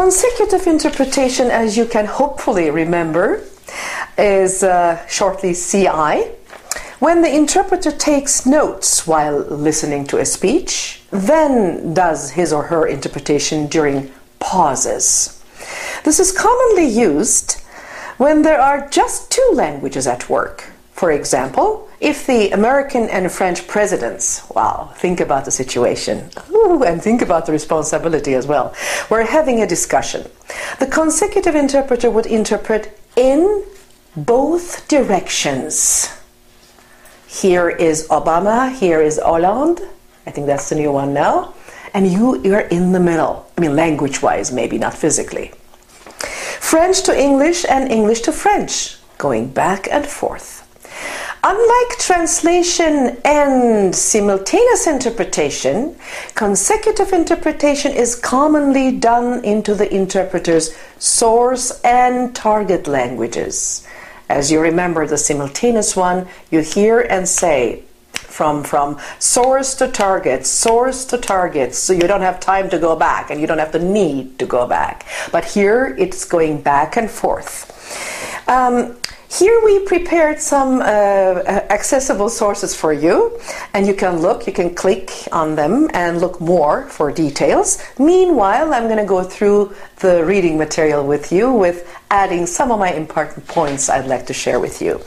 Consecutive interpretation, as you can hopefully remember, is shortly CI. When the interpreter takes notes while listening to a speech, then does his or her interpretation during pauses. This is commonly used when there are just two languages at work. For example, if the American and French presidents, wow, think about the situation, and think about the responsibility as well, were having a discussion. The consecutive interpreter would interpret in both directions. Here is Obama, here is Hollande, I think that's the new one now, and you're in the middle. I mean, language-wise, maybe not physically. French to English and English to French, going back and forth. Unlike translation and simultaneous interpretation, consecutive interpretation is commonly done into the interpreter's source and target languages. As you remember, the simultaneous one, you hear and say from source to target, so you don't have time to go back and you don't have the need to go back. But here it's going back and forth. Here we prepared some accessible sources for you, and you can click on them and look more for details. Meanwhile, I'm going to go through the reading material with you, with adding some of my important points I'd like to share with you.